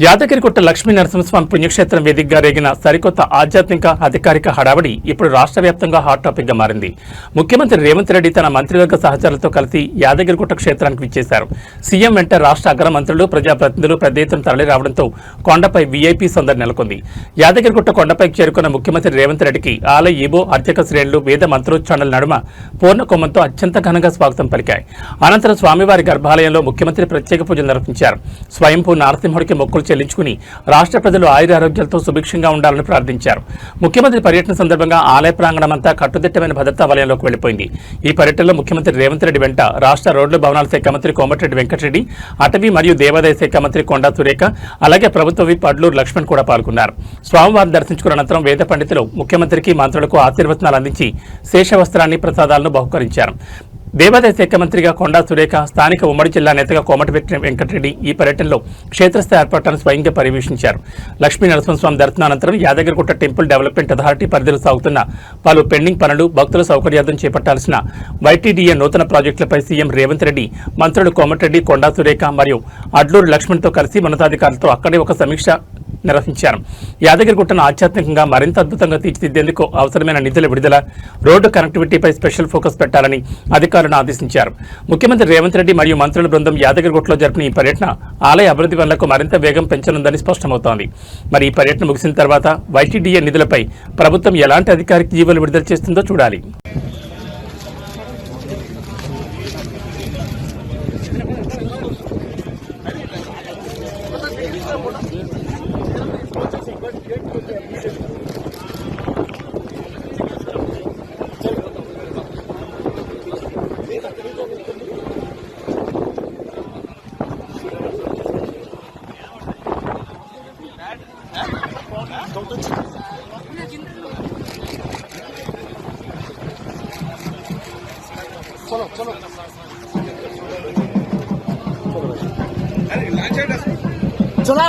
యాదగిరిగుట్ట లక్ష్మీ నరసింహస్వామి పుణ్యక్షేత్రం వేదికగా రేగిన సరికొత్త ఆధ్యాత్మిక అధికారిక హడావడి ఇప్పుడు రాష్ట్ర వ్యాప్తంగా హాట్ టాపిక్ గా మారింది. ముఖ్యమంత్రి రేవంత్ రెడ్డి తన మంత్రివర్గ సహచరులతో కలిసి యాదగిరిగుట్ట క్షేత్రానికి విచ్చేశారు. సీఎం వెంట రాష్ట్ర అగ్ర మంత్రులు, ప్రజాప్రతినిధులు పెద్ద ఎత్తున తరలి రావడంతో కొండపై వీఐపీ సందడి నెలకొంది. యాదగిరిగుట్ట కొండపైకి చేరుకున్న ముఖ్యమంత్రి రేవంత్ రెడ్డికి ఆలయ ఈబో, అర్చక శ్రేణులు వేద మంత్రోచ్చారణల నడుమ పూర్ణ కొమ్మంతో అత్యంత ఘనంగా స్వాగతం పలికాయి. అనంతరం స్వామివారి గర్భాలయంలో ముఖ్యమంత్రి ప్రత్యేక పూజలు నిర్వహించారు. స్వయంభూ నరసింహుడికి మొక్కులు చెల్లించుకుని రాష్ట్ర ప్రజలు ఆయురారోగ్యాలతో సుభిక్షంగా ఉండాలని ప్రార్థించారు. ముఖ్యమంత్రి పర్యటన సందర్భంగా ఆలయ ప్రాంగణమంతా కట్టుదిట్టమైన భద్రతా వలయంలోకి వెళ్లిపోయింది. ఈ పర్యటనలో ముఖ్యమంత్రి రేవంత్ రెడ్డి వెంట రాష్ట్ర రోడ్లు భవనాల శాఖ మంత్రి కోమటిరెడ్డి వెంకటరెడ్డి, అటవీ మరియు దేవాదాయ శాఖ మంత్రి కొండా సురేఖ, అలాగే ప్రభుత్వ విప్ అడ్లూరు లక్ష్మణ్ కూడా పాల్గొన్నారు. స్వామివారిని దర్శించుకున్న అనంతరం వేద పండితులు ముఖ్యమంత్రికి, మంత్రులకు ఆశీర్వచనాలు అందించి శేషవస్త్రాన్ని, ప్రసాదాలను బహుకరించారు. దేవాదాయ శాఖ మంత్రిగా కొండా సురేఖ, స్థానిక ఉమ్మడి జిల్లా నేతగా కోమటిరెడ్డి వెంకటరెడ్డి ఈ పర్యటనలో క్షేత్రస్థాయి ఏర్పాట్లను స్వయంగా పర్యవేక్షించారు. లక్ష్మీ నరసింహస్వామి దర్శనానంతరం యాదగిరిగుట్ట టెంపుల్ డెవలప్మెంట్ అథారిటీ పరిధిలో సాగుతున్న పలు పెండింగ్ పనులు, భక్తుల సౌకర్యార్థం చేపట్టాల్సిన వైటీడీఏ నూతన ప్రాజెక్టులపై సీఎం రేవంత్ రెడ్డి, మంత్రులు కోమటిరెడ్డి, కొండా సురేఖ మరియు అడ్లూరు లక్ష్మణ్తో కలిసి ఉన్నతాధికారులతో అక్కడే ఒక సమీక్ష నిర్వహించారు. యాదగిరిగుట్టను ఆధ్యాత్మికంగా మరింత అద్భుతంగా తీర్చిదిద్దేందుకు అవసరమైన నిధుల విడుదల, రోడ్డు కనెక్టివిటీపై స్పెషల్ ఫోకస్ పెట్టాలని అధికారులను ఆదేశించారు. ముఖ్యమంత్రి రేవంత్ రెడ్డి మరియు మంత్రుల బృందం యాదగిరిగుట్టలో జరిపిన ఈ పర్యటన ఆలయ అభివృద్ధి పనులకు మరింత వేగం పెంచనుందని స్పష్టమవుతోంది. మరి ఈ పర్యటన ముగిసిన తర్వాత వైటీడీఏ నిధులపై ప్రభుత్వం ఎలాంటి అధికారిక జీవోలు విడుదల చేస్తుందో చూడాలి. चलो चलो